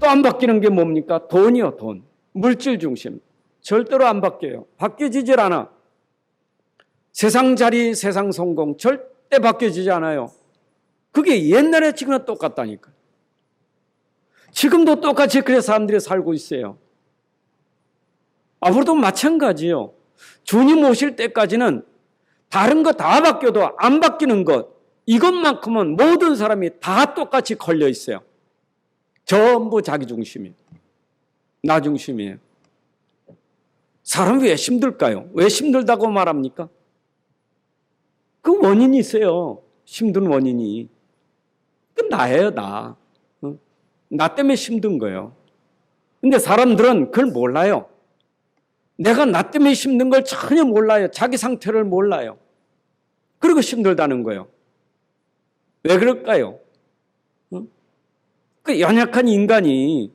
안 바뀌는 게 뭡니까? 돈이요, 돈. 물질 중심. 절대로 안 바뀌어요. 바뀌어지질 않아. 세상 자리, 세상 성공 절대 바뀌어지지 않아요. 그게 옛날에 지금은 똑같다니까. 지금도 똑같이 그래서 사람들이 살고 있어요. 앞으로도 마찬가지요. 주님 오실 때까지는 다른 거 다 바뀌어도 안 바뀌는 것, 이것만큼은 모든 사람이 다 똑같이 걸려 있어요. 전부 자기 중심이에요. 나 중심이에요. 사람이 왜 힘들까요? 왜 힘들다고 말합니까? 그 원인이 있어요. 힘든 원인이. 그 나예요, 나. 나 때문에 힘든 거예요. 근데 사람들은 그걸 몰라요. 내가 나 때문에 힘든 걸 전혀 몰라요. 자기 상태를 몰라요. 그리고 힘들다는 거예요. 왜 그럴까요? 그 연약한 인간이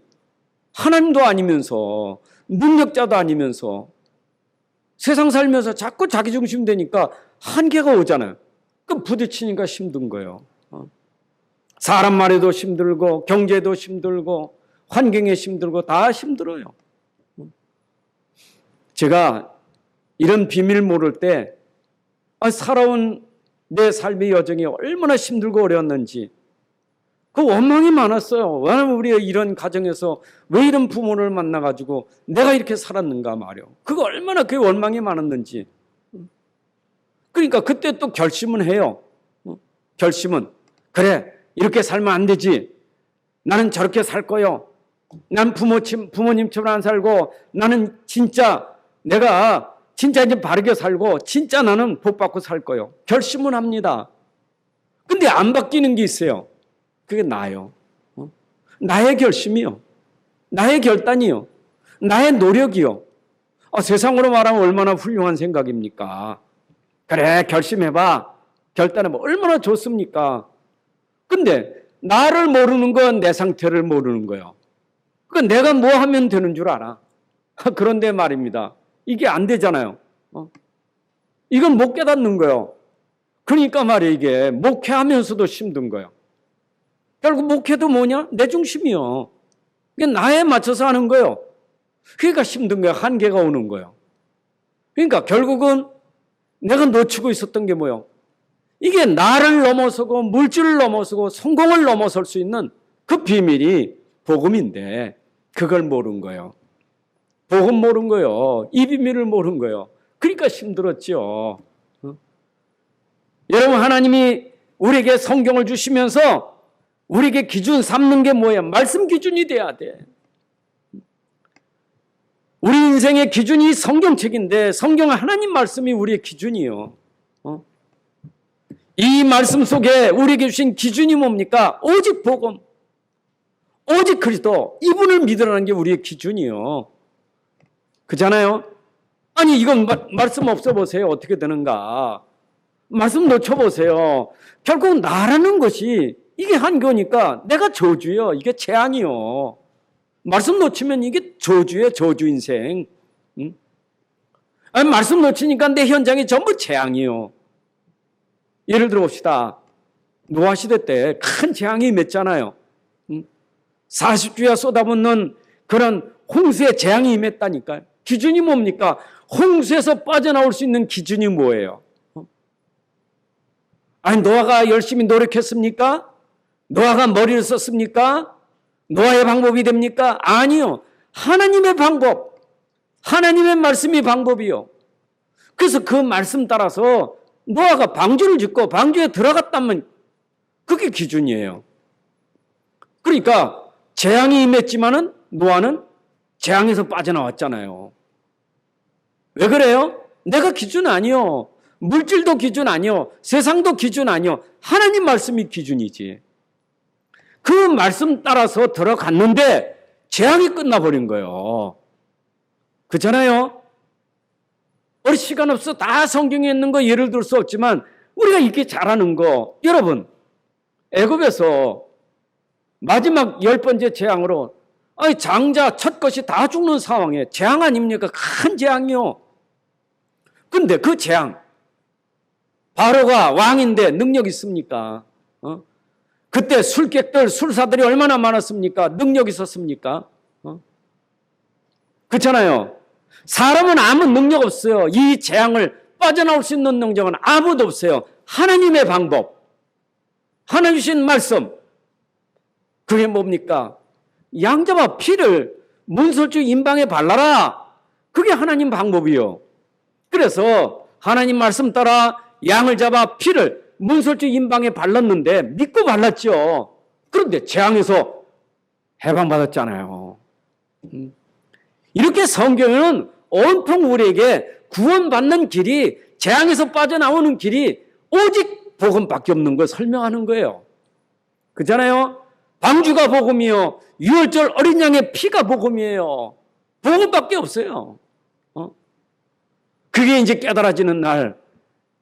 하나님도 아니면서 능력자도 아니면서 세상 살면서 자꾸 자기 중심 되니까 한계가 오잖아요. 그 부딪히니까 힘든 거예요. 사람 말에도 힘들고 경제도 힘들고 환경에 힘들고 다 힘들어요. 제가 이런 비밀 모를 때 살아온 내 삶의 여정이 얼마나 힘들고 어려웠는지 그 원망이 많았어요. 왜냐하면 우리가 이런 가정에서 왜 이런 부모를 만나가지고 내가 이렇게 살았는가 말이요. 그거 얼마나 그 원망이 많았는지. 그러니까 그때 또 결심은 해요. 결심은 그래 이렇게 살면 안 되지. 나는 저렇게 살 거요. 난 부모님처럼 안 살고 나는 진짜 내가 진짜 이제 바르게 살고 진짜 나는 복 받고 살 거요. 결심은 합니다. 근데 안 바뀌는 게 있어요. 그게 나요. 나의 결심이요. 나의 결단이요. 나의 노력이요. 세상으로 말하면 얼마나 훌륭한 생각입니까? 그래 결심해봐. 결단해봐. 얼마나 좋습니까? 근데 나를 모르는 건 내 상태를 모르는 거예요. 그러니까 내가 뭐 하면 되는 줄 알아. 그런데 말입니다. 이게 안 되잖아요. 이건 못 깨닫는 거예요. 그러니까 말이에요. 이게 목회하면서도 힘든 거예요. 결국 목회도 뭐냐? 내 중심이요. 이게 나에 맞춰서 하는 거예요. 그러니까 힘든 거예요. 한계가 오는 거예요. 그러니까 결국은 내가 놓치고 있었던 게 뭐예요? 이게 나를 넘어서고 물질을 넘어서고 성공을 넘어설 수 있는 그 비밀이 복음인데 그걸 모르는 거예요. 복음 모르는 거예요. 이 비밀을 모르는 거예요. 그러니까 힘들었죠. 여러분 하나님이 우리에게 성경을 주시면서 우리에게 기준 삼는 게 뭐예요? 말씀 기준이 돼야 돼. 우리 인생의 기준이 성경책인데 성경은 하나님 말씀이 우리의 기준이요. 이 말씀 속에 우리에게 주신 기준이 뭡니까? 오직 복음, 오직 그리스도, 이분을 믿으라는 게 우리의 기준이요. 그잖아요? 아니 이건 말씀 없어보세요. 어떻게 되는가? 말씀 놓쳐보세요. 결국 나라는 것이 이게 한계니까 내가 저주요. 이게 재앙이요. 말씀 놓치면 이게 저주예요. 저주 인생. 아니, 말씀 놓치니까 내 현장이 전부 재앙이요. 예를 들어 봅시다. 노아 시대 때 큰 재앙이 임했잖아요. 40주야 쏟아붓는 그런 홍수의 재앙이 임했다니까요. 기준이 뭡니까? 홍수에서 빠져나올 수 있는 기준이 뭐예요? 아니 노아가 열심히 노력했습니까? 노아가 머리를 썼습니까? 노아의 방법이 됩니까? 아니요. 하나님의 방법, 하나님의 말씀이 방법이요. 그래서 그 말씀 따라서 노아가 방주를 짓고 방주에 들어갔다면 그게 기준이에요. 그러니까 재앙이 임했지만은 노아는 재앙에서 빠져나왔잖아요. 왜 그래요? 내가 기준 아니요. 물질도 기준 아니요. 세상도 기준 아니요. 하나님 말씀이 기준이지. 그 말씀 따라서 들어갔는데 재앙이 끝나버린 거예요. 그렇잖아요? 우리 시간 없어 다 성경에 있는 거 예를 들 수 없지만 우리가 이렇게 잘하는 거 여러분 애굽에서 마지막 10번째 재앙으로 장자 첫 것이 다 죽는 상황에 재앙 아닙니까? 큰 재앙이요. 근데 그 재앙 바로가 왕인데 능력 있습니까? 그때 술객들, 술사들이 얼마나 많았습니까? 능력 있었습니까? 그렇잖아요. 사람은 아무 능력 없어요. 이 재앙을 빠져나올 수 있는 능력은 아무도 없어요. 하나님의 방법, 하나님 주신 말씀. 그게 뭡니까? 양 잡아 피를 문설주 임방에 발라라. 그게 하나님 방법이요. 그래서 하나님 말씀 따라 양을 잡아 피를 문설주 임방에 발랐는데 믿고 발랐죠. 그런데 재앙에서 해방받았잖아요. 이렇게 성경에는 온통 우리에게 구원받는 길이, 재앙에서 빠져나오는 길이 오직 복음밖에 없는 걸 설명하는 거예요. 그렇잖아요. 방주가 복음이요, 유월절 어린 양의 피가 복음이에요. 복음밖에 없어요. 그게 이제 깨달아지는 날,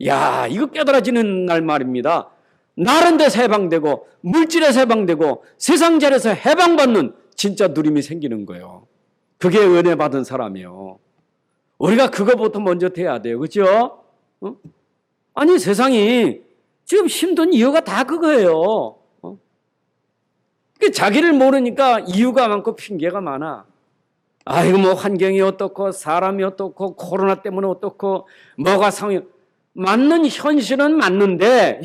야, 이거 깨달아지는 날 말입니다. 나른 데서 해방되고 물질에서 해방되고 세상 자리에서 해방받는 진짜 누림이 생기는 거예요. 그게 은혜 받은 사람이요. 우리가 그거부터 먼저 돼야 돼요. 그렇죠? 아니, 세상이 지금 힘든 이유가 다 그거예요. 자기를 모르니까 이유가 많고 핑계가 많아. 아이고, 뭐 환경이 어떻고 사람이 어떻고 코로나 때문에 어떻고 뭐가 상황이, 맞는 현실은 맞는데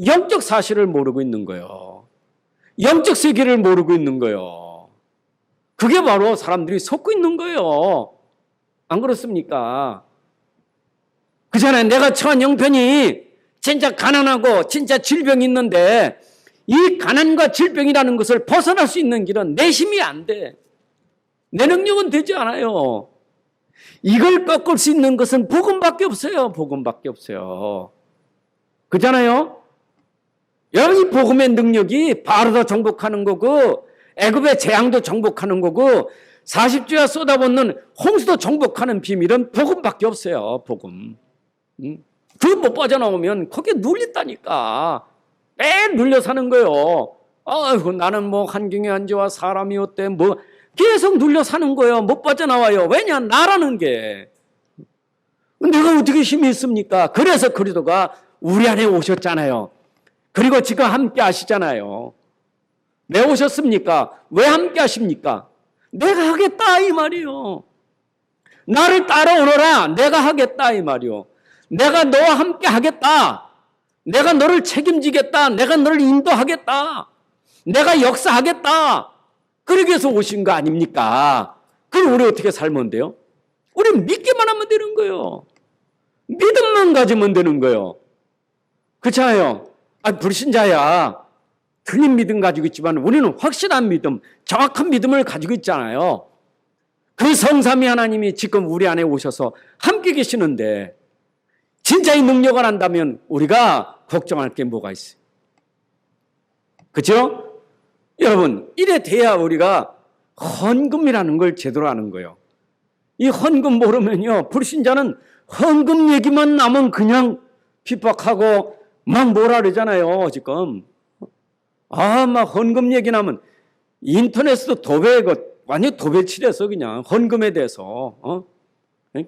영적 사실을 모르고 있는 거예요. 영적 세계를 모르고 있는 거예요. 그게 바로 사람들이 속고 있는 거예요. 안 그렇습니까? 그잖아요. 내가 처한 형편이 진짜 가난하고 진짜 질병이 있는데 이 가난과 질병이라는 것을 벗어날 수 있는 길은 내 힘이 안 돼. 내 능력은 되지 않아요. 이걸 꺾을 수 있는 것은 복음밖에 없어요. 복음밖에 없어요. 그렇잖아요. 여러분, 이 복음의 능력이 바로도 정복하는 거고 애굽의 재앙도 정복하는 거고 40주야 쏟아붓는 홍수도 정복하는 비밀은 복음밖에 없어요. 복음. 그거 못 빠져나오면 거기에 눌린다니까. 매일 눌려 사는 거예요. 아이고, 나는 뭐 환경이 안 좋아, 사람이 어때, 뭐 계속 눌려 사는 거예요. 못 빠져나와요. 왜냐? 나라는 게. 내가 어떻게 힘이 있습니까? 그래서 그리스도가 우리 안에 오셨잖아요. 그리고 지금 함께 하시잖아요. 왜 오셨습니까? 왜 함께 하십니까? 내가 하겠다 이 말이요. 나를 따라오너라. 내가 하겠다 이 말이요. 내가 너와 함께 하겠다. 내가 너를 책임지겠다. 내가 너를 인도하겠다. 내가 역사하겠다. 그러기 위해서 오신 거 아닙니까? 그럼 우리 어떻게 살면 돼요? 우리 믿기만 하면 되는 거예요. 믿음만 가지면 되는 거예요. 그렇잖아요. 불신자야. 틀린 믿음 가지고 있지만 우리는 확실한 믿음, 정확한 믿음을 가지고 있잖아요. 그 성삼위 하나님이 지금 우리 안에 오셔서 함께 계시는데 진짜의 능력을 안다면 우리가 걱정할 게 뭐가 있어요? 그렇죠? 여러분, 이래 돼야 우리가 헌금이라는 걸 제대로 아는 거예요. 이 헌금 모르면요, 불신자는 헌금 얘기만 나면 그냥 핍박하고 막 뭐라 그러잖아요, 지금. 막 헌금 얘기 나면 인터넷에도 완전 도배치려서 그냥 헌금에 대해서.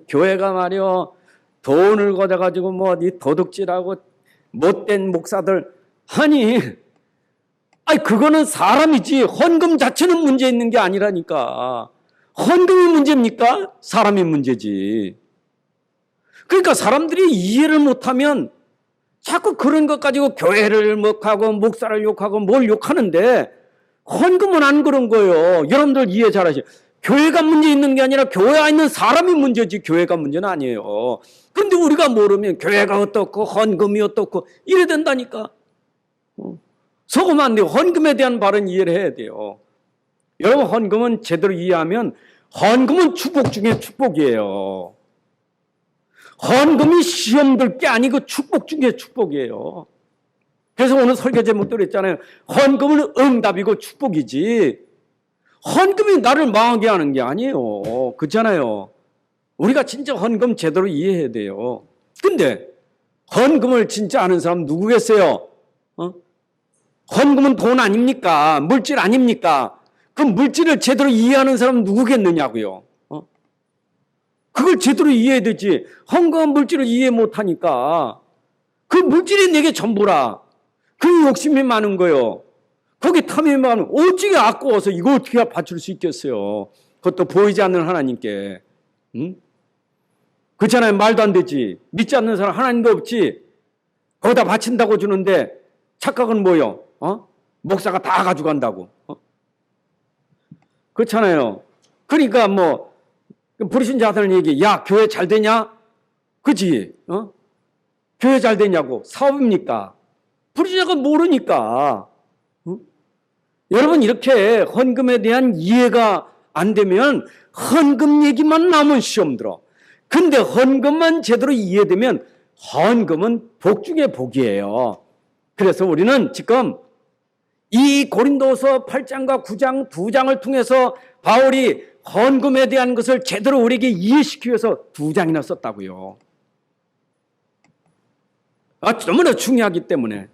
교회가 말이요, 돈을 걷어가지고 뭐 이 도둑질하고 못된 목사들. 그거는 사람이지 헌금 자체는 문제 있는 게 아니라니까. 헌금이 문제입니까? 사람이 문제지. 그러니까 사람들이 이해를 못하면 자꾸 그런 것 가지고 교회를 욕하고 목사를 욕하고 뭘 욕하는데 헌금은 안 그런 거예요. 여러분들 이해 잘하시죠? 교회가 문제 있는 게 아니라 교회 안에 있는 사람이 문제지 교회가 문제는 아니에요. 그런데 우리가 모르면 교회가 어떻고 헌금이 어떻고 이래 된다니까. 속으면 안 돼요. 헌금에 대한 바른 이해를 해야 돼요. 여러분, 헌금은 제대로 이해하면 헌금은 축복 중에 축복이에요. 헌금이 시험 들 게 아니고 축복 중에 축복이에요. 그래서 오늘 설교 제목도 그랬잖아요. 헌금은 응답이고 축복이지 헌금이 나를 망하게 하는 게 아니에요. 그렇잖아요. 우리가 진짜 헌금 제대로 이해해야 돼요. 근데 헌금을 진짜 아는 사람 누구겠어요? 헌금은 돈 아닙니까? 물질 아닙니까? 그 물질을 제대로 이해하는 사람은 누구겠느냐고요. 그걸 제대로 이해해야 되지. 헌금한 물질을 이해 못하니까 그 물질이 내게 전부라. 그 욕심이 많은 거예요. 거기 탐이 많은, 어찌게 아까워서 이거 어떻게 바칠 수 있겠어요. 그것도 보이지 않는 하나님께. 응? 그렇잖아요. 말도 안 되지. 믿지 않는 사람 하나님도 없지. 거기다 바친다고 주는데 착각은 뭐요? 목사가 다 가져간다고. 그렇잖아요. 그러니까 뭐 부르신 자들 얘기, 야 교회 잘 되냐? 그지? 교회 잘 되냐고. 사업입니까? 부르신 자가 모르니까. 여러분 이렇게 헌금에 대한 이해가 안 되면 헌금 얘기만 나오면 시험 들어. 근데 헌금만 제대로 이해되면 헌금은 복 중에 복이에요. 그래서 우리는 지금 이 고린도서 8장과 9장 두 장을 통해서 바울이 헌금에 대한 것을 제대로 우리에게 이해시키기 위해서 두 장이나 썼다고요. 너무나 중요하기 때문에.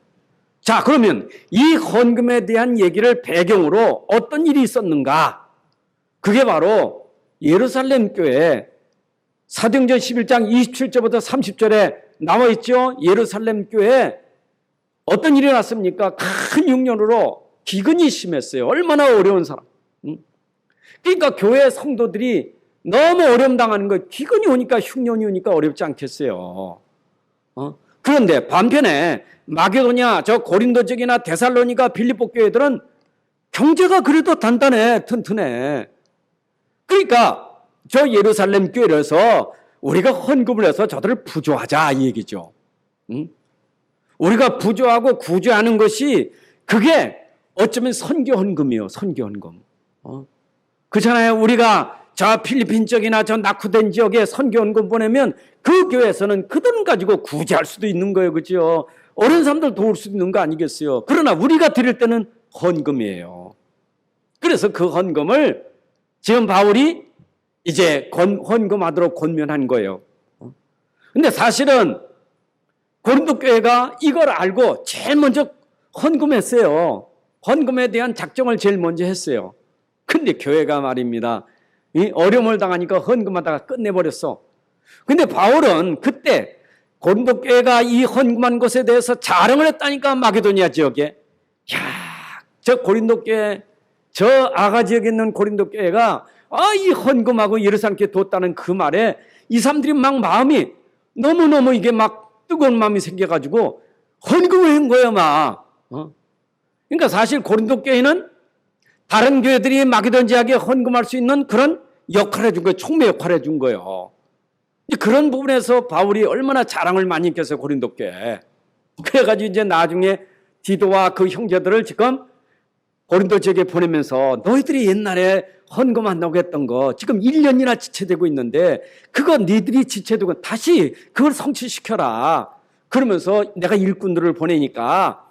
자, 그러면 이 헌금에 대한 얘기를 배경으로 어떤 일이 있었는가? 그게 바로 예루살렘 교회 사도행전 11장 27절부터 30절에 나와 있죠. 예루살렘 교회에 어떤 일이 났습니까? 큰 흉년으로 기근이 심했어요. 얼마나 어려운 사람. 그러니까 교회 성도들이 너무 어려움 당하는 거예요. 기근이 오니까 흉년이 오니까 어렵지 않겠어요. 그런데 반면에 마게도냐, 저 고린도 쪽이나 데살로니가 빌립보 교회들은 경제가 그래도 단단해, 튼튼해. 그러니까 저 예루살렘 교회에서 우리가 헌금을 해서 저들을 부조하자 이 얘기죠. 우리가 부조하고 구조하는 것이 그게 어쩌면 선교 헌금이에요. 선교 헌금. 그렇잖아요. 우리가 저 필리핀 쪽이나 저 낙후된 지역에 선교 헌금 보내면 그 교회에서는 그 돈 가지고 구제할 수도 있는 거예요. 그렇죠? 어려운 사람들 도울 수도 있는 거 아니겠어요? 그러나 우리가 드릴 때는 헌금이에요. 그래서 그 헌금을 지금 바울이 이제 헌금하도록 권면한 거예요. 근데 사실은 고린도 교회가 이걸 알고 제일 먼저 헌금했어요. 헌금에 대한 작정을 제일 먼저 했어요. 근데 교회가 말입니다. 이 어려움을 당하니까 헌금하다가 끝내버렸어. 근데 바울은 그때 고린도 교회가 이 헌금한 것에 대해서 자랑을 했다니까. 마게도니아 지역에. 저 고린도 교회, 저 아가 지역에 있는 고린도 교회가 이 헌금하고 예루살렘께 뒀다는 그 말에 이 사람들이 막 마음이 너무너무 이게 막 뜨거운 마음이 생겨가지고 헌금을 한 거예요, 막. 그러니까 사실 고린도 교회는 다른 교회들이 마게도냐 지역에 헌금할 수 있는 그런 역할을 해준 거예요. 촉매 역할을 해준 거예요. 그런 부분에서 바울이 얼마나 자랑을 많이 했겠어요, 고린도 교회. 그래가지고 이제 나중에 디도와 그 형제들을 지금 고린도 지역에 보내면서 너희들이 옛날에 헌금한다고 했던 거 지금 1년이나 지체되고 있는데 그거 니들이 지체되고 다시 그걸 성취시켜라. 그러면서 내가 일꾼들을 보내니까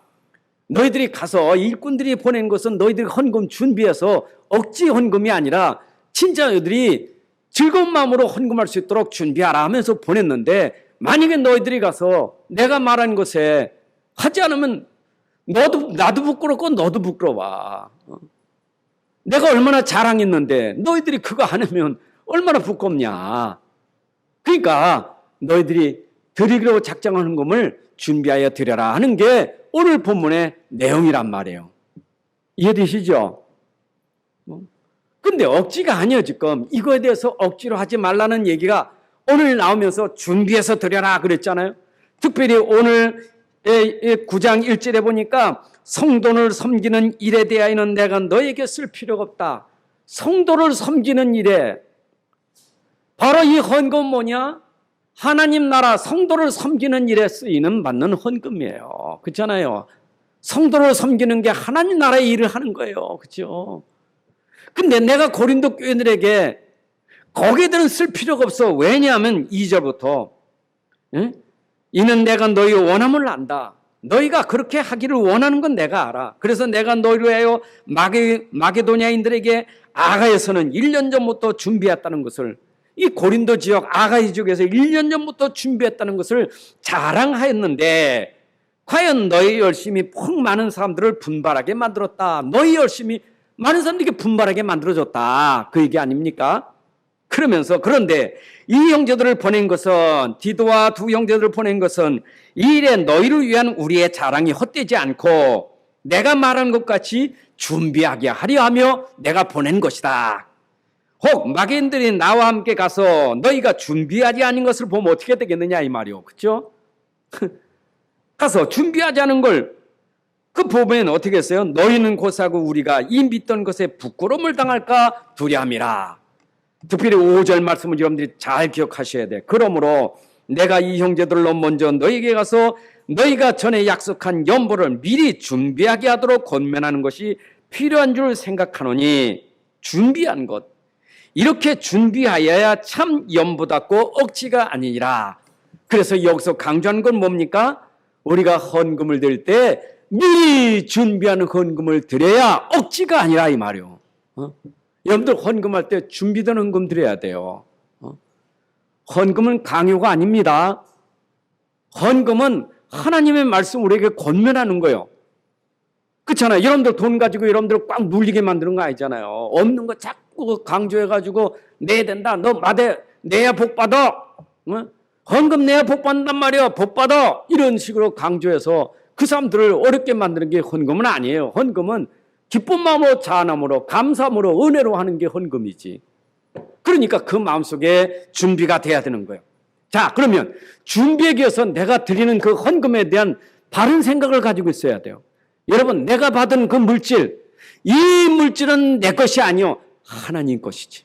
너희들이 가서 일꾼들이 보낸 것은 너희들이 헌금 준비해서 억지 헌금이 아니라 진짜 너희들이 즐거운 마음으로 헌금할 수 있도록 준비하라 하면서 보냈는데 만약에 너희들이 가서 내가 말한 것에 하지 않으면 나도 부끄럽고 너도 부끄러워. 내가 얼마나 자랑했는데 너희들이 그거 안 하면 얼마나 부끄럽냐. 그러니까 너희들이 드리기로 작정한 헌금을 준비하여 드려라 하는 게 오늘 본문의 내용이란 말이에요. 이해되시죠? 근데 억지가 아니에요. 지금 이거에 대해서 억지로 하지 말라는 얘기가 오늘 나오면서 준비해서 드려라 그랬잖아요. 특별히 오늘 9장 1절에 보니까 성도를 섬기는 일에 대하여는 내가 너에게 쓸 필요가 없다. 성도를 섬기는 일에 바로 이 헌금 뭐냐? 하나님 나라 성도를 섬기는 일에 쓰이는 받는 헌금이에요. 그렇잖아요. 성도를 섬기는 게 하나님 나라의 일을 하는 거예요. 그렇죠? 근데 내가 고린도 교인들에게 거기들은 쓸 필요가 없어. 왜냐하면 2절부터 이는 내가 너희 원함을 안다. 너희가 그렇게 하기를 원하는 건 내가 알아. 그래서 내가 너희를 위하여 마게도냐인들에게 아가에서는 1년 전부터 준비했다는 것을, 이 고린도 지역 아가이 지역에서 1년 전부터 준비했다는 것을 자랑하였는데 과연 너희 열심히 폭 많은 사람들을 분발하게 만들었다. 너희 열심히 많은 사람들에게 분발하게 만들어줬다. 그 얘기 아닙니까? 그러면서 그런데 이 형제들을 보낸 것은, 디도와 두 형제들을 보낸 것은 이 일에 너희를 위한 우리의 자랑이 헛되지 않고 내가 말한 것 같이 준비하게 하려 하며 내가 보낸 것이다. 혹 마귀인들이 나와 함께 가서 너희가 준비하지 않은 것을 보면 어떻게 되겠느냐 이 말이요. 그렇죠? 가서 준비하지 않은 걸 그 보면 어떻게 했어요? 너희는 곧사고 우리가 이 믿던 것에 부끄러움을 당할까 두려함이라. 특별히 5절 말씀을 여러분들이 잘 기억하셔야 돼. 그러므로 내가 이 형제들로 먼저 너희에게 가서 너희가 전에 약속한 연보를 미리 준비하게 하도록 권면하는 것이 필요한 줄 생각하노니, 준비한 것, 이렇게 준비하여야 참 연보답고 억지가 아니니라. 그래서 여기서 강조하는 건 뭡니까? 우리가 헌금을 드릴 때 미리 준비하는 헌금을 드려야 억지가 아니라 이 말이요. 여러분들 헌금할 때 준비된 헌금 드려야 돼요. 헌금은 강요가 아닙니다. 헌금은 하나님의 말씀 우리에게 권면하는 거예요. 그렇잖아요. 여러분들 돈 가지고 여러분들 꽉 눌리게 만드는 거 아니잖아요. 없는 거 자꾸 강조해가지고 내야 된다. 너 마대 내야 복 받아. 헌금 내야 복 받는단 말이야. 복 받아. 이런 식으로 강조해서 그 사람들을 어렵게 만드는 게 헌금은 아니에요. 헌금은 기쁜 마음으로, 자원함으로, 감사함으로, 은혜로 하는 게 헌금이지. 그러니까 그 마음속에 준비가 돼야 되는 거예요. 자, 그러면 준비하기 위해서 내가 드리는 그 헌금에 대한 바른 생각을 가지고 있어야 돼요. 여러분, 내가 받은 그 물질, 이 물질은 내 것이 아니요, 하나님 것이지.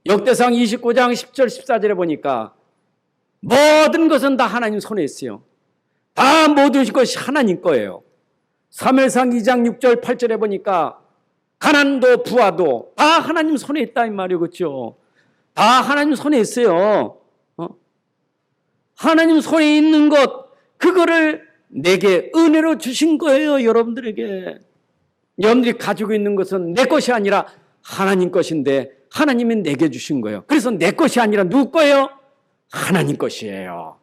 역대상 29장 10절 14절에 보니까 모든 것은 다 하나님 손에 있어요. 다 모든 것이 하나님 거예요. 사무엘상 2장 6절 8절에 보니까 가난도 부하도 다 하나님 손에 있다 이 말이에요. 그렇죠? 다 하나님 손에 있어요. 하나님 손에 있는 것, 그거를 내게 은혜로 주신 거예요. 여러분들에게. 여러분들이 가지고 있는 것은 내 것이 아니라 하나님 것인데 하나님이 내게 주신 거예요. 그래서 내 것이 아니라 누구 거예요? 하나님 것이에요.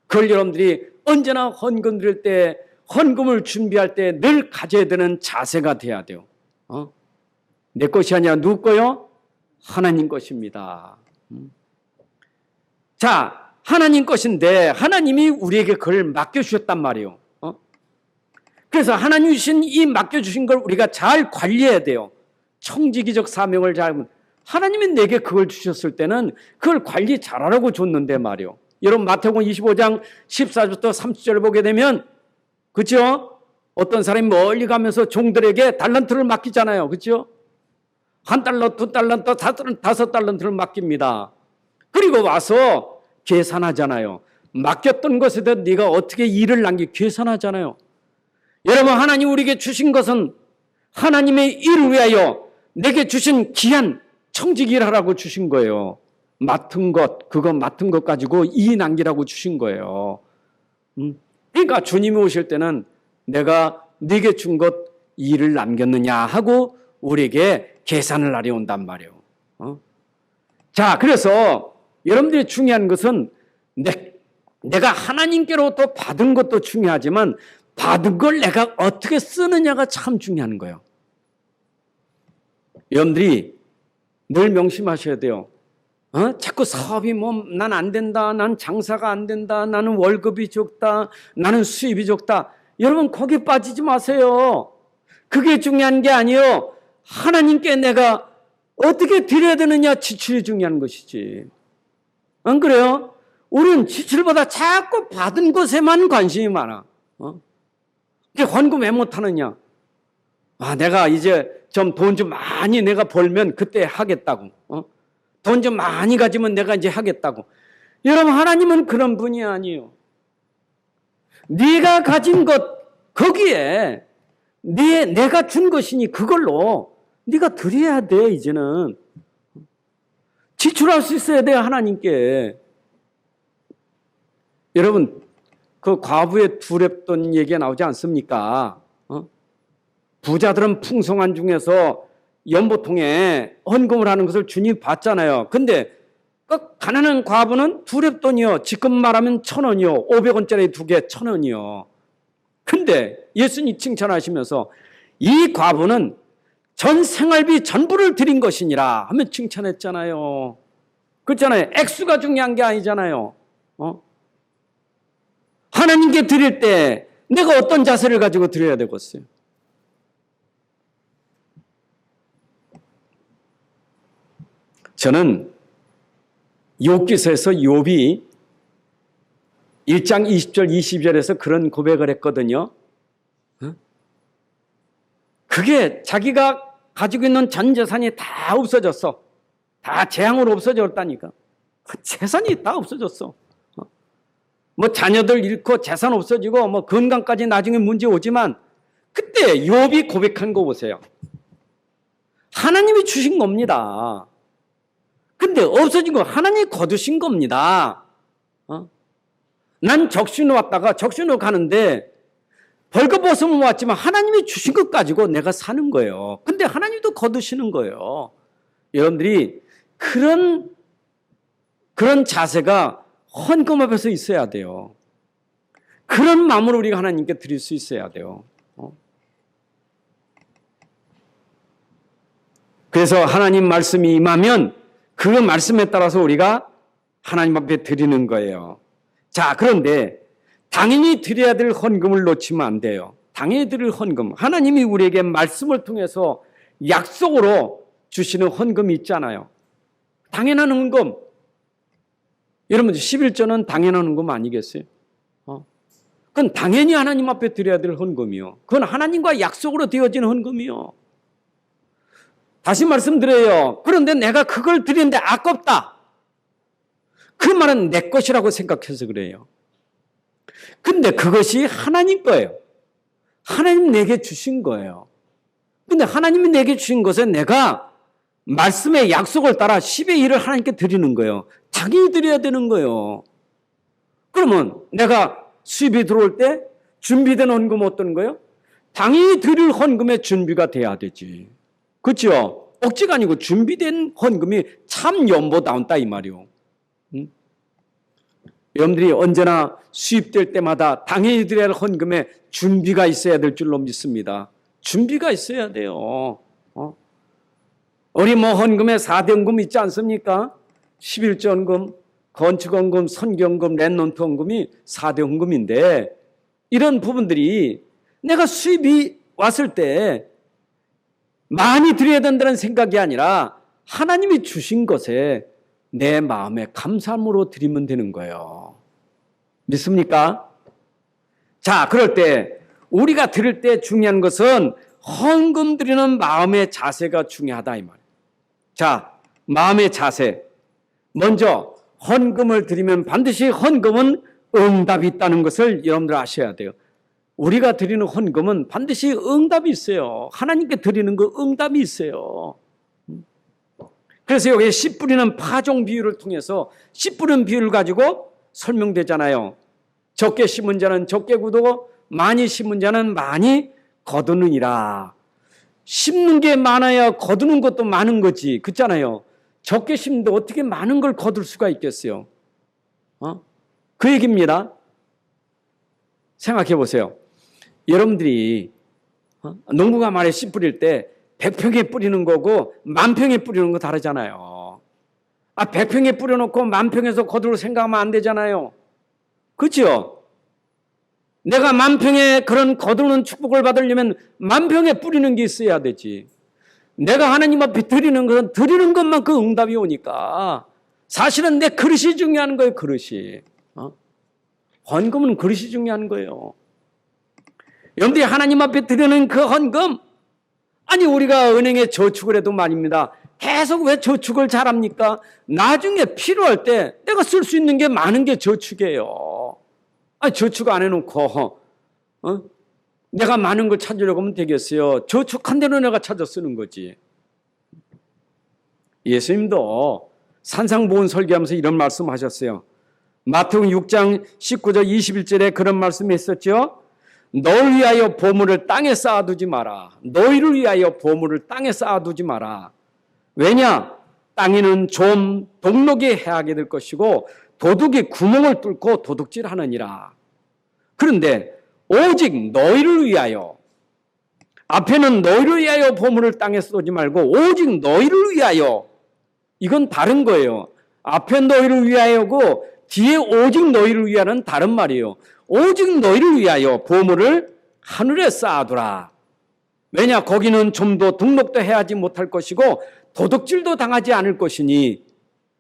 그걸 여러분들이 언제나 헌금 드릴 때, 헌금을 준비할 때 늘 가져야 되는 자세가 돼야 돼요. 내 것이 아니라 누구 거요? 하나님 것입니다. 자, 하나님 것인데 하나님이 우리에게 그걸 맡겨주셨단 말이에요. 그래서 하나님 주신 이 맡겨주신 걸 우리가 잘 관리해야 돼요. 청지기적 사명을 잘, 하나님이 내게 그걸 주셨을 때는 그걸 관리 잘하라고 줬는데 말이에요. 여러분 마태복음 25장 14절부터 30절을 보게 되면, 그렇죠? 어떤 사람이 멀리 가면서 종들에게 달란트를 맡기잖아요. 그렇죠? 1달러, 2달란트, 5달란트를 맡깁니다. 그리고 와서 계산하잖아요. 맡겼던 것에 대해 네가 어떻게 일을 남기 계산하잖아요. 여러분, 하나님 우리에게 주신 것은 하나님의 일을 위하여 내게 주신 귀한 청직 일하라고 주신 거예요. 맡은 것, 그거 맡은 것 가지고 이 남기라고 주신 거예요. 그러니까 주님이 오실 때는 내가 네게 준 것 일을 남겼느냐 하고 우리에게 계산을 하려 온단 말이에요. 자, 그래서 여러분들이 중요한 것은 내가 하나님께로부터 받은 것도 중요하지만 받은 걸 내가 어떻게 쓰느냐가 참 중요한 거예요. 여러분들이 늘 명심하셔야 돼요. 자꾸 사업이 난 안 된다, 난 장사가 안 된다, 나는 월급이 적다, 나는 수입이 적다. 여러분 거기 빠지지 마세요. 그게 중요한 게 아니에요. 하나님께 내가 어떻게 드려야 되느냐, 지출이 중요한 것이지. 안 그래요? 우리는 지출보다 자꾸 받은 것에만 관심이 많아. 헌금 왜 못하느냐? 내가 이제 좀 돈 좀 많이 내가 벌면 그때 하겠다고. 돈 좀 많이 가지면 내가 이제 하겠다고. 여러분, 하나님은 그런 분이 아니에요. 네가 가진 것 거기에 내가 준 것이니 그걸로 네가 드려야 돼. 이제는 지출할 수 있어야 돼, 하나님께. 여러분, 그 과부의 두렵던 얘기가 나오지 않습니까? 부자들은 풍성한 중에서 연보통에 헌금을 하는 것을 주님이 봤잖아요. 근데 그 가난한 과부는 두렵돈이요. 지금 말하면 1,000원이요. 500원짜리 2개 1,000원이요. 근데 예수님 칭찬하시면서 이 과부는 전 생활비 전부를 드린 것이니라 하며 칭찬했잖아요. 그렇잖아요. 액수가 중요한 게 아니잖아요. 하나님께 드릴 때 내가 어떤 자세를 가지고 드려야 되겠어요? 저는 욥기서에서 욥이 1장 20절 22절에서 그런 고백을 했거든요. 그게 자기가 가지고 있는 전 재산이 다 없어졌어. 다 재앙으로 없어졌다니까. 재산이 다 없어졌어. 뭐 자녀들 잃고 재산 없어지고 뭐 건강까지 나중에 문제 오지만 그때 욥이 고백한 거 보세요. 하나님이 주신 겁니다. 근데 없어진 거 하나님이 거두신 겁니다. 난 적신호 왔다가 적신호 가는데 벌거벗으면 왔지만 하나님이 주신 것 가지고 내가 사는 거예요. 근데 하나님도 거두시는 거예요. 여러분들이 그런 자세가 헌금 앞에서 있어야 돼요. 그런 마음으로 우리가 하나님께 드릴 수 있어야 돼요. 그래서 하나님 말씀이 임하면 그 말씀에 따라서 우리가 하나님 앞에 드리는 거예요. 자, 그런데 당연히 드려야 될 헌금을 놓치면 안 돼요. 당연히 드릴 헌금. 하나님이 우리에게 말씀을 통해서 약속으로 주시는 헌금이 있잖아요. 당연한 헌금. 여러분 11조는 당연한 헌금 아니겠어요? 그건 당연히 하나님 앞에 드려야 될 헌금이요. 그건 하나님과 약속으로 되어진 헌금이요. 다시 말씀드려요. 그런데 내가 그걸 드리는데 아깝다. 그 말은 내 것이라고 생각해서 그래요. 근데 그것이 하나님 거예요. 하나님 내게 주신 거예요. 근데 하나님이 내게 주신 것에 내가 말씀의 약속을 따라 10의 1을 하나님께 드리는 거예요. 당연히 드려야 되는 거예요. 그러면 내가 수입이 들어올 때 준비된 헌금 어떤 거예요? 당연히 드릴 헌금의 준비가 돼야 되지. 그렇죠? 억지가 아니고 준비된 헌금이 참 연보다운다 이 말이요. 여러분들이 언제나 수입될 때마다 당연히 드려야 할 헌금에 준비가 있어야 될 줄로 믿습니다. 준비가 있어야 돼요. 우리 뭐 헌금에 4대 헌금 있지 않습니까? 11조 헌금, 건축 헌금, 선경금, 랜넌트 헌금이 4대 헌금인데 이런 부분들이 내가 수입이 왔을 때 많이 드려야 된다는 생각이 아니라 하나님이 주신 것에 내 마음에 감사함으로 드리면 되는 거예요. 믿습니까? 자, 그럴 때 우리가 드릴 때 중요한 것은 헌금 드리는 마음의 자세가 중요하다 이 말이에요. 자, 마음의 자세. 먼저 헌금을 드리면 반드시 헌금은 응답이 있다는 것을 여러분들 아셔야 돼요. 우리가 드리는 헌금은 반드시 응답이 있어요. 하나님께 드리는 거 응답이 있어요. 그래서 여기 씨 뿌리는 파종 비유를 통해서 씨 뿌리는 비유를 가지고 설명되잖아요. 적게 심은 자는 적게 거두고 많이 심은 자는 많이 거두느니라. 심는 게 많아야 거두는 것도 많은 거지. 그렇잖아요. 적게 심는데 어떻게 많은 걸 거둘 수가 있겠어요? 그 얘기입니다. 생각해 보세요. 여러분들이 농부가 말에 씨 뿌릴 때 100평에 뿌리는 거고 10,000평에 뿌리는 거 다르잖아요. 100평에 뿌려놓고 10,000평에서 거둘 생각하면 안 되잖아요. 그렇죠? 내가 10,000평에 그런 거두는 축복을 받으려면 10,000평에 뿌리는 게 있어야 되지. 내가 하나님 앞에 드리는 것은 드리는 것만 그 응답이 오니까 사실은 내 그릇이 중요한 거예요. 그릇이. 헌금은 그릇이 중요한 거예요. 여러분들이 하나님 앞에 드리는 그 헌금, 아니 우리가 은행에 저축을 해도 말입니다. 계속 왜 저축을 잘합니까? 나중에 필요할 때 내가 쓸 수 있는 게 많은 게 저축이에요. 저축 안 해놓고 내가 많은 걸 찾으려고 하면 되겠어요. 저축한 대로 내가 찾아 쓰는 거지. 예수님도 산상보훈 설교하면서 이런 말씀하셨어요. 마태복음 6장 19절 21절에 그런 말씀이 있었죠. 너를 위하여 보물을 땅에 쌓아두지 마라. 너희를 위하여 보물을 땅에 쌓아두지 마라. 왜냐? 땅에는 좀 동록이 해하게 될 것이고 도둑이 구멍을 뚫고 도둑질하느니라. 그런데 오직 너희를 위하여, 앞에는 너희를 위하여 보물을 땅에 쏟지 말고 오직 너희를 위하여, 이건 다른 거예요. 앞에 너희를 위하여고 뒤에 오직 너희를 위하는 다른 말이에요. 오직 너희를 위하여 보물을 하늘에 쌓아두라. 왜냐? 거기는 좀 더 등록도 해야지 못할 것이고 도둑질도 당하지 않을 것이니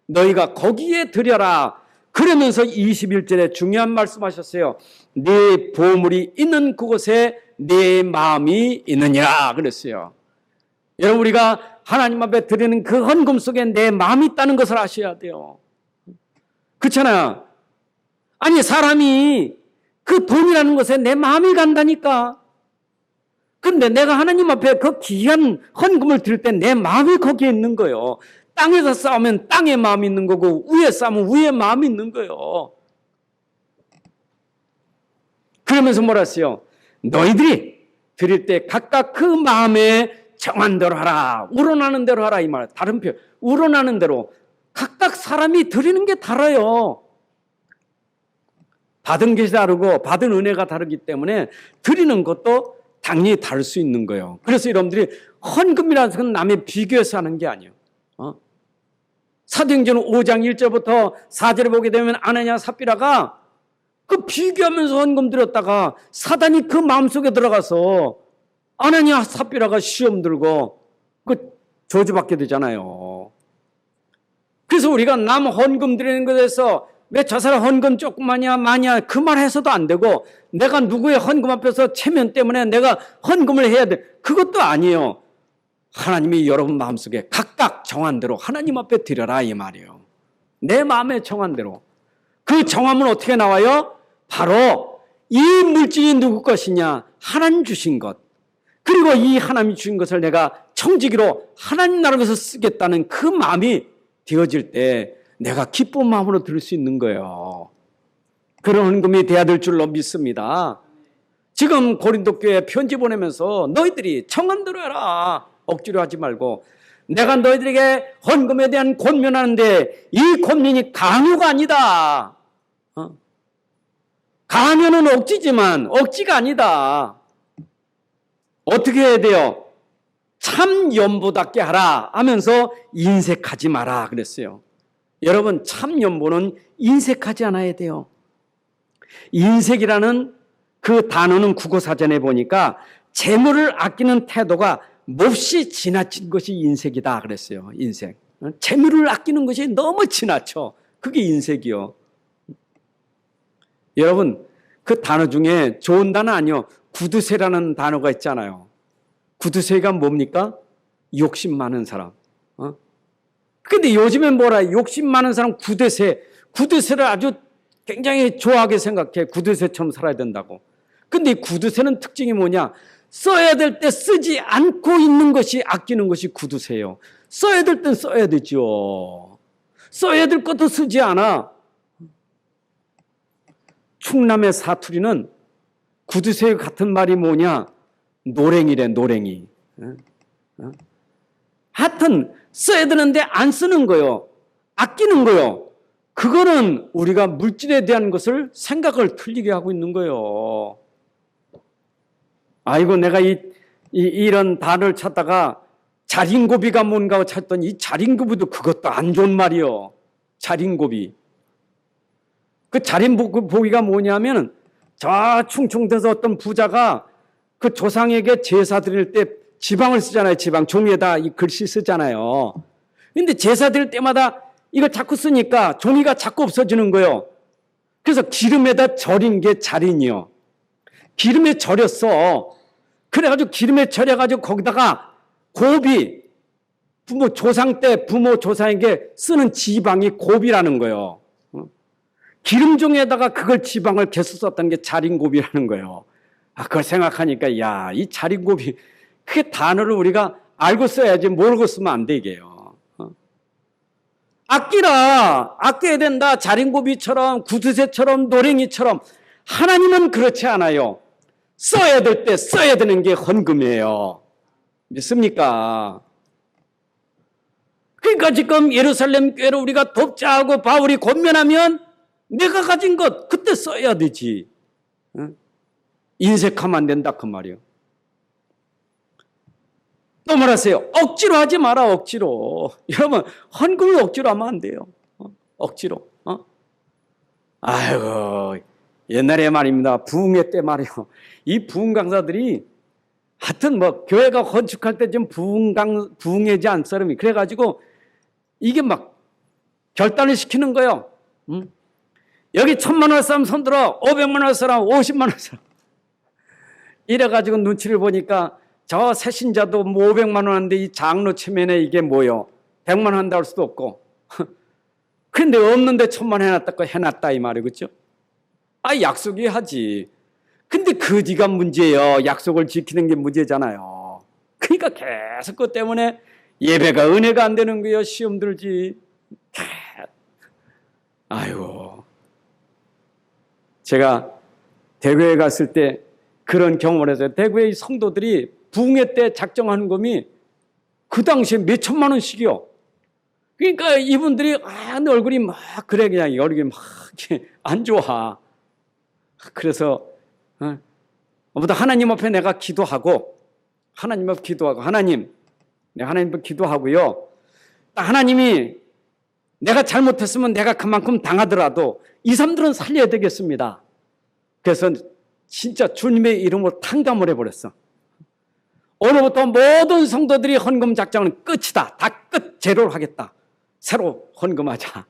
너희가 거기에 들여라. 그러면서 21절에 중요한 말씀하셨어요. 네 보물이 있는 그곳에 네 마음이 있느니라 그랬어요. 여러분, 우리가 하나님 앞에 드리는 그 헌금 속에 내 마음이 있다는 것을 아셔야 돼요. 그렇잖아요. 아니, 사람이 그 돈이라는 것에 내 마음이 간다니까. 근데 내가 하나님 앞에 그 귀한 헌금을 드릴 때 내 마음이 거기에 있는 거예요. 땅에서 싸우면 땅에 마음이 있는 거고 위에 싸우면 위에 마음이 있는 거예요. 그러면서 뭐라 했어요? 너희들이 드릴 때 각각 그 마음에 정한 대로 하라. 우러나는 대로 하라 이 말. 다른 표현. 우러나는 대로. 각각 사람이 드리는 게 달라요. 받은 것이 다르고 받은 은혜가 다르기 때문에 드리는 것도 당연히 다를 수 있는 거예요. 그래서 여러분들이 헌금이라는 것은 남의 비교해서 하는 게 아니에요. 사도행전 5장 1절부터 4절에 보게 되면 아나니아 삽비라가 그 비교하면서 헌금 드렸다가 사단이 그 마음속에 들어가서 아나니아 삽비라가 시험 들고 그 저주받게 되잖아요. 그래서 우리가 남 헌금 드리는 것에서 왜 저 사람 헌금 조금만이야 많이야 그 말 해서도 안 되고 내가 누구의 헌금 앞에서 체면 때문에 내가 헌금을 해야 돼. 그것도 아니에요. 하나님이 여러분 마음속에 각각 정한 대로 하나님 앞에 드려라 이 말이에요. 내 마음에 정한 대로. 그 정함은 어떻게 나와요? 바로 이 물질이 누구 것이냐? 하나님 주신 것. 그리고 이 하나님이 주신 것을 내가 청지기로 하나님 나라에서 쓰겠다는 그 마음이 되어질 때 내가 기쁜 마음으로 드릴 수 있는 거예요. 그런 헌금이 돼야 될 줄로 믿습니다. 지금 고린도 교회에 편지 보내면서 너희들이 정한 대로 해라. 억지로 하지 말고 내가 너희들에게 헌금에 대한 권면하는데 이 권면이 강요가 아니다. 강요는 억지지만 억지가 아니다. 어떻게 해야 돼요? 참 연보답게 하라 하면서 인색하지 마라 그랬어요. 여러분, 참 연보는 인색하지 않아야 돼요. 인색이라는 그 단어는 국어사전에 보니까 재물을 아끼는 태도가 몹시 지나친 것이 인색이다 그랬어요. 인색. 재물을 아끼는 것이 너무 지나쳐. 그게 인색이요. 여러분, 그 단어 중에 좋은 단어 아니요. 구두쇠라는 단어가 있잖아요. 구두쇠가 뭡니까? 욕심 많은 사람. 근데 요즘엔 뭐라 욕심 많은 사람 구두쇠. 구두쇠를 아주 굉장히 좋아하게 생각해. 구두쇠처럼 살아야 된다고. 근데 이 구두쇠는 특징이 뭐냐? 써야 될 때 쓰지 않고 있는 것이 아끼는 것이 구두쇠예요. 써야 될 땐 써야 되죠. 써야 될 것도 쓰지 않아. 충남의 사투리는 구두쇠 같은 말이 뭐냐? 노랭이래, 노랭이. 하여튼 써야 되는데 안 쓰는 거요. 아끼는 거요. 그거는 우리가 물질에 대한 것을 생각을 틀리게 하고 있는 거예요. 아이고, 내가 이런 단어를 찾다가 자린고비가 뭔가 찾더니 이 자린고비도 그것도 안 좋은 말이요. 자린고비. 그 자린고비가 뭐냐면 저 충청도에서 어떤 부자가 그 조상에게 제사 드릴 때 지방을 쓰잖아요. 지방. 종이에다 이 글씨 쓰잖아요. 근데 제사 드릴 때마다 이걸 자꾸 쓰니까 종이가 자꾸 없어지는 거예요. 그래서 기름에다 절인 게 자린이요. 기름에 절였어. 그래가지고 기름에 절여가지고 거기다가 고비, 부모 조상 때 부모 조상에게 쓰는 지방이 고비라는 거예요. 기름종에다가 그걸 지방을 계속 썼던 게 자린고비라는 거예요. 그걸 생각하니까 야, 이 자린고비 그 단어를 우리가 알고 써야지 모르고 쓰면 안 되게요. 아끼라, 아껴야 된다. 자린고비처럼 구두쇠처럼 노랭이처럼. 하나님은 그렇지 않아요. 써야 될 때 써야 되는 게 헌금이에요. 믿습니까? 그러니까 지금 예루살렘 교회를 우리가 돕자 하고 바울이 권면하면 내가 가진 것 그때 써야 되지. 인색하면 안 된다 그 말이에요. 또 말하세요. 억지로 하지 마라. 억지로. 여러분, 헌금을 억지로 하면 안 돼요. 억지로. 아이고, 옛날에 말입니다. 부흥회 때 말이요. 이 부흥 강사들이 하여튼 뭐 교회가 건축할 때 좀 부흥회지 않사람이 그래가지고 이게 막 결단을 시키는 거예요. 여기 1,000만 원 사람 손들어, 500만 원 사람, 50만 원 사람. 이래가지고 눈치를 보니까 저 새신자도 뭐 500만 원 하는데 이 장로 체면에 이게 뭐요? 100만 원 한다 할 수도 없고. 근데 없는데 1,000만 원 해놨다 이 말이 그렇죠? 약속이 하지. 근데 그지가 문제예요. 약속을 지키는 게 문제잖아요. 그러니까 계속 그것 때문에 예배가 은혜가 안 되는 거예요. 시험 들지. 아이고. 제가 대구에 갔을 때 그런 경험을 했어요. 대구의 성도들이 부흥회 때 작정하는 금이 그 당시에 몇 천만 원씩이요. 그러니까 이분들이 얼굴이 막 그래 그냥 얼굴이 막 안 좋아. 그래서 하나님 앞에 내가 기도하고 하나님 앞에 기도하고 하나님 앞에 기도하고요. 하나님이 내가 잘못했으면 내가 그만큼 당하더라도 이 사람들은 살려야 되겠습니다. 그래서 진짜 주님의 이름으로 탕감을 해버렸어. 오늘부터 모든 성도들이 헌금 작정은 끝이다. 다 끝. 제로를 하겠다. 새로 헌금하자.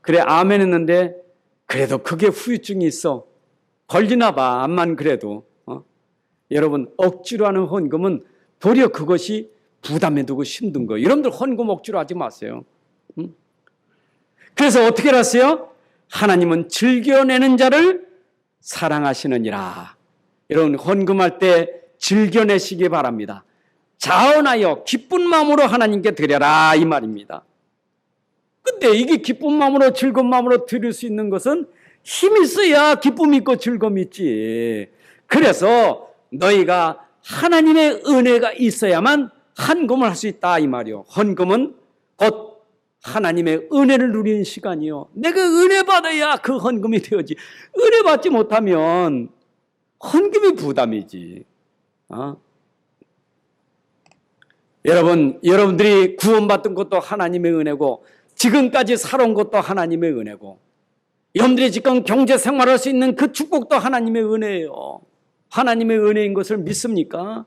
그래 아멘 했는데 그래도 그게 후유증이 있어. 걸리나 봐. 암만 그래도. 여러분 억지로 하는 헌금은 도리어 그것이 부담해 두고 힘든 거예요. 여러분들 헌금 억지로 하지 마세요. 그래서 어떻게 하세요? 하나님은 즐겨내는 자를 사랑하시느니라. 여러분 헌금할 때 즐겨내시기 바랍니다. 자원하여 기쁜 마음으로 하나님께 드려라 이 말입니다. 근데 이게 기쁜 마음으로 즐거운 마음으로 드릴 수 있는 것은 힘이 있어야 기쁨이 있고 즐거움이 있지. 그래서 너희가 하나님의 은혜가 있어야만 헌금을 할 수 있다 이 말이요. 헌금은 곧 하나님의 은혜를 누리는 시간이요. 내가 은혜 받아야 그 헌금이 되어지. 은혜 받지 못하면 헌금이 부담이지. 여러분들이 구원받은 것도 하나님의 은혜고 지금까지 살아온 것도 하나님의 은혜고 여러분들이 지금 경제 생활할 수 있는 그 축복도 하나님의 은혜예요. 하나님의 은혜인 것을 믿습니까?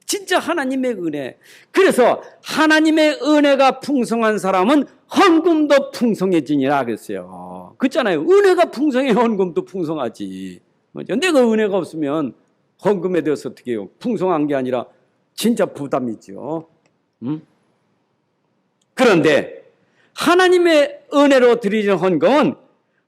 진짜 하나님의 은혜. 그래서 하나님의 은혜가 풍성한 사람은 헌금도 풍성해지니라 그랬어요. 그렇잖아요. 은혜가 풍성해 헌금도 풍성하지. 내가 은혜가 없으면 헌금에 대해서 어떻게 해요? 풍성한 게 아니라 진짜 부담이죠. 그런데 하나님의 은혜로 드리는 헌금은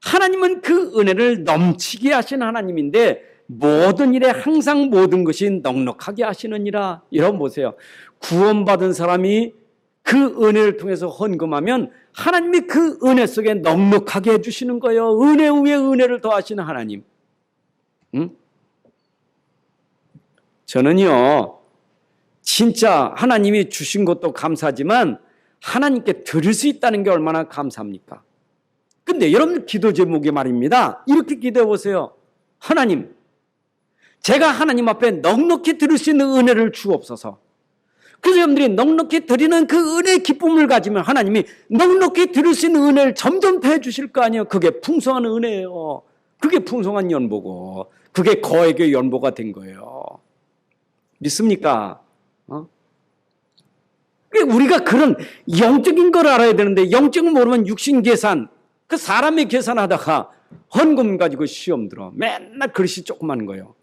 하나님은 그 은혜를 넘치게 하신 하나님인데 모든 일에 항상 모든 것이 넉넉하게 하시느니라. 여러분 보세요. 구원받은 사람이 그 은혜를 통해서 헌금하면 하나님이 그 은혜 속에 넉넉하게 해주시는 거예요. 은혜 위에 은혜를 더하시는 하나님. 저는요 진짜 하나님이 주신 것도 감사하지만 하나님께 드릴 수 있다는 게 얼마나 감사합니까? 근데 여러분 기도 제목이 말입니다. 이렇게 기도해 보세요. 하나님, 제가 하나님 앞에 넉넉히 드릴 수 있는 은혜를 주옵소서. 그래서 여러분들이 넉넉히 드리는 그 은혜의 기쁨을 가지면 하나님이 넉넉히 드릴 수 있는 은혜를 점점 더해 주실 거 아니에요. 그게 풍성한 은혜예요. 그게 풍성한 연보고 그게 거액의 연보가 된 거예요. 믿습니까? 우리가 그런 영적인 걸 알아야 되는데 영적인 모르면 육신 계산, 그 사람의 계산하다가 헌금 가지고 시험 들어. 맨날 그릇이 조그만 거예요.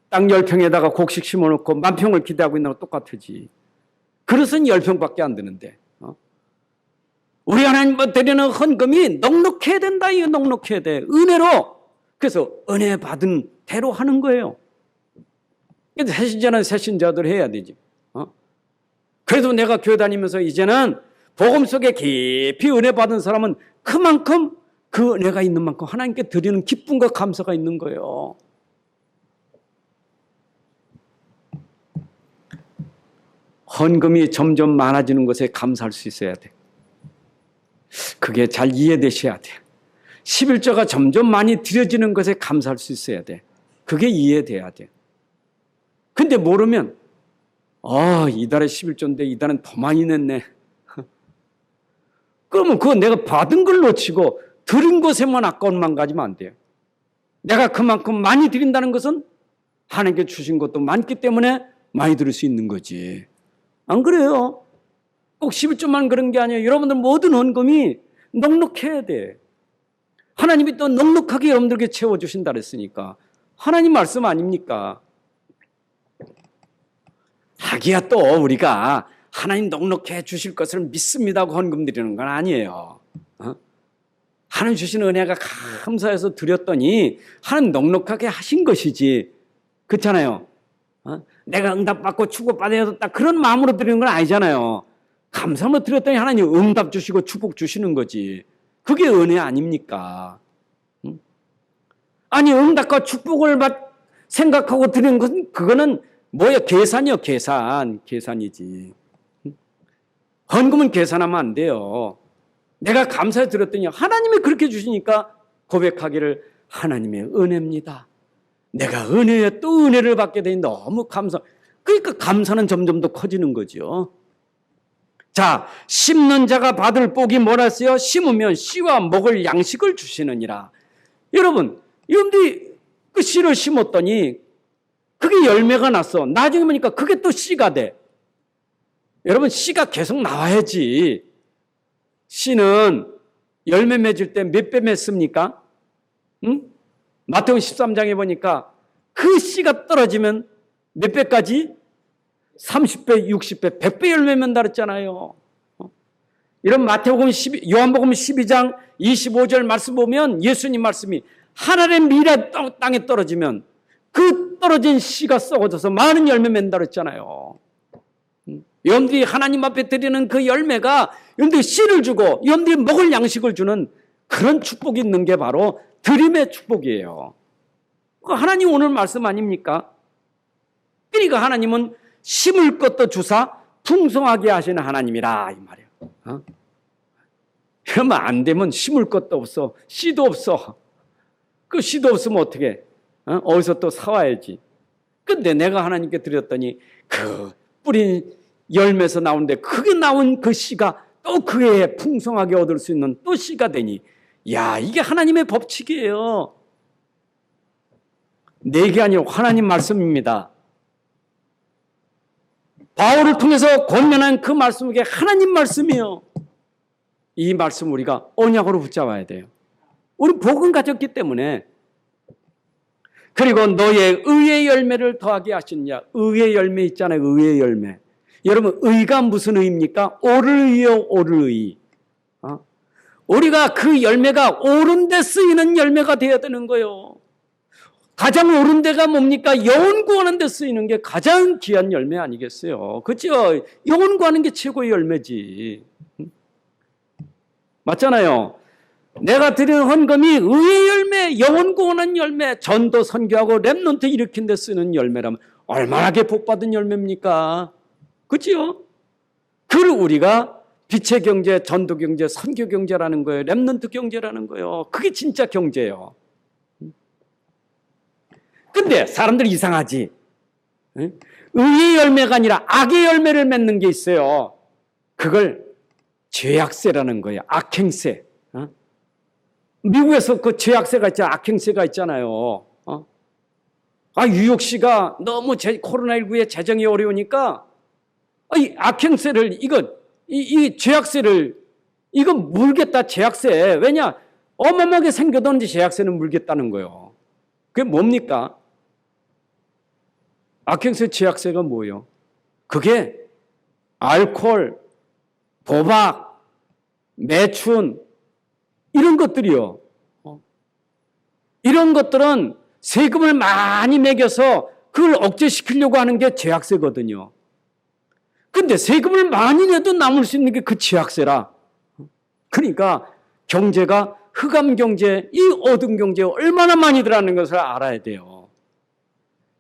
땅 10평에다가 곡식 심어놓고 10,000평을 기대하고 있는 거 똑같지. 그릇은 10평밖에 안 되는데. 우리 하나님 드리는 헌금이 넉넉해야 된다. 이거 넉넉해야 돼. 은혜로. 그래서 은혜 받은 대로 하는 거예요. 새신자는 새신자들 해야 되지. 그래도 내가 교회 다니면서 이제는 복음 속에 깊이 은혜 받은 사람은 그만큼 그 은혜가 있는 만큼 하나님께 드리는 기쁨과 감사가 있는 거예요. 헌금이 점점 많아지는 것에 감사할 수 있어야 돼. 그게 잘 이해되셔야 돼. 11조가 점점 많이 드려지는 것에 감사할 수 있어야 돼. 그게 이해돼야 돼. 근데 모르면 이달에 11조인데 이달은 더 많이 냈네. 그러면 그거 내가 받은 걸 놓치고 드린 것에만 아까운만 가지면 안 돼요. 내가 그만큼 많이 드린다는 것은 하나님께 주신 것도 많기 때문에 많이 드릴 수 있는 거지. 안 그래요? 꼭 11조만 그런 게 아니에요. 여러분들 모든 헌금이 넉넉해야 돼. 하나님이 또 넉넉하게 여러분들에게 채워주신다 그랬으니까. 하나님 말씀 아닙니까? 하기야 또 우리가 하나님 넉넉해 주실 것을 믿습니다 하고 헌금 드리는 건 아니에요. 하나님 주신 은혜가 감사해서 드렸더니 하나님 넉넉하게 하신 것이지. 그렇잖아요. 내가 응답받고 축복받아야 다 그런 마음으로 드리는 건 아니잖아요. 감사함으로 드렸더니 하나님 응답 주시고 축복 주시는 거지. 그게 은혜 아닙니까? 아니 응답과 축복을 생각하고 드리는 것은 그거는 뭐야? 계산이요. 계산이지. 헌금은 계산하면 안 돼요. 내가 감사해 드렸더니 하나님이 그렇게 주시니까 고백하기를 하나님의 은혜입니다. 내가 은혜에 또 은혜를 받게 되니 너무 감사. 그러니까 감사는 점점 더 커지는 거죠. 자, 심는 자가 받을 복이 뭐라 했어요? 심으면 씨와 먹을 양식을 주시느니라. 여러분들이 그 씨를 심었더니 그게 열매가 났어. 나중에 보니까 그게 또 씨가 돼. 여러분, 씨가 계속 나와야지. 씨는 열매 맺을 때 몇 배 맺습니까? 응? 마태복음 13장에 보니까 그 씨가 떨어지면 몇 배까지? 30배, 60배, 100배 열매 맺는다 그랬잖아요. 이런 요한복음 12장 25절 말씀 보면 예수님 말씀이 하늘의 미래 땅에 떨어지면 그 떨어진 씨가 썩어져서 많은 열매 맺는다 그랬잖아요. 여러분들이 하나님 앞에 드리는 그 열매가 여러분들이 씨를 주고 여러분들이 먹을 양식을 주는 그런 축복이 있는 게 바로 드림의 축복이에요. 하나님 오늘 말씀 아닙니까? 그러니까 하나님은 심을 것도 주사 풍성하게 하시는 하나님이라 이 말이에요. 그러면 안 되면 심을 것도 없어. 씨도 없어. 그 씨도 없으면 어떻게? 어디서 또 사와야지. 근데 내가 하나님께 드렸더니 그 뿌린 열매에서 나오는데 그게 나온 그 씨가 또 그에 풍성하게 얻을 수 있는 또 씨가 되니 야, 이게 하나님의 법칙이에요. 내게 아니고 하나님 말씀입니다. 바울을 통해서 권면한 그 말씀이 하나님 말씀이에요. 이 말씀 우리가 언약으로 붙잡아야 돼요. 우리 복은 가졌기 때문에. 그리고 너의 의의 열매를 더하게 하시느냐. 의의 열매 있잖아요. 의의 열매. 여러분 의가 무슨 의입니까? 옳을 의요. 옳을 의. 우리가 그 열매가 옳은 데 쓰이는 열매가 되어야 되는 거예요. 가장 옳은 데가 뭡니까? 영혼 구하는 데 쓰이는 게 가장 귀한 열매 아니겠어요? 그렇죠? 영혼 구하는 게 최고의 열매지. 맞잖아요. 내가 드리는 헌금이 의의 열매, 영혼 구하는 열매, 전도 선교하고 렘넌트 일으킨 데 쓰는 열매라면 얼마나 복받은 열매입니까? 그렇죠? 그걸 우리가 빛의 경제, 전도 경제, 선교 경제라는 거예요. 렘넌트 경제라는 거예요. 그게 진짜 경제예요. 근데 사람들이 이상하지. 의의 열매가 아니라 악의 열매를 맺는 게 있어요. 그걸 죄악세라는 거예요. 악행세. 미국에서 그 죄악세가 있잖아요. 악행세가 있잖아요. 뉴욕시가 너무 코로나19에 재정이 어려우니까 이 악행세를 이 죄악세를 이거 물겠다. 죄악세. 왜냐? 어마어마하게 생겨도는데 죄악세는 물겠다는 거예요. 그게 뭡니까? 악행세, 죄악세가 뭐예요? 그게 알코올, 도박, 매춘 이런 것들이요. 이런 것들은 세금을 많이 매겨서 그걸 억제시키려고 하는 게 죄악세거든요. 근데 세금을 많이 내도 남을 수 있는 게 그 죄악세라. 그러니까 경제가 흑암 경제, 이 어두운 경제에 얼마나 많이 들어가는 것을 알아야 돼요.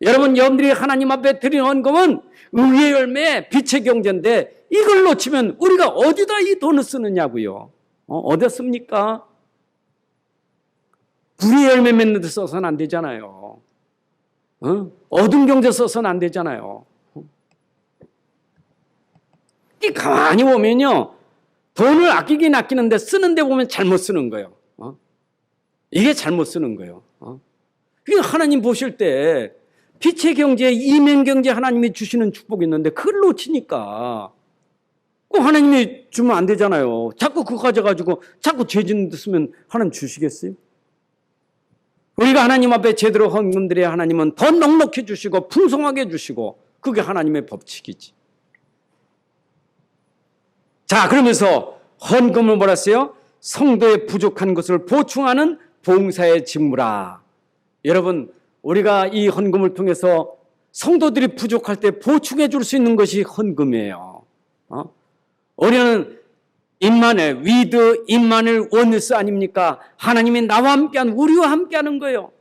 여러분들이 하나님 앞에 드리는 헌금은 의의 열매, 빛의 경제인데 이걸 놓치면 우리가 어디다 이 돈을 쓰느냐고요. 어디다 씁니까? 불의 열매 맺는 데 써서는 안 되잖아요. 어두운 경제 써서는 안 되잖아요. 이 가만히 보면요, 돈을 아끼긴 아끼는데 쓰는데 보면 잘못 쓰는 거예요. 이게 잘못 쓰는 거예요. 그러니까 하나님 보실 때 빛의 경제, 이면 경제 하나님이 주시는 축복이 있는데 그걸 놓치니까 꼭 하나님이 주면 안 되잖아요. 자꾸 그거 가져가지고 자꾸 죄 짓는 데 쓰면 하나님 주시겠어요? 우리가 하나님 앞에 제대로 헌금드려야 하나님은 더 넉넉히 주시고 풍성하게 주시고 그게 하나님의 법칙이지. 자, 그러면서 헌금을 뭐라 했어요? 성도의 부족한 것을 보충하는 봉사의 직무라. 여러분, 우리가 이 헌금을 통해서 성도들이 부족할 때 보충해 줄 수 있는 것이 헌금이에요. 우리는 임마누엘, 위드 임마누엘 원리스 아닙니까? 하나님이 나와 함께한, 우리와 함께하는 거예요.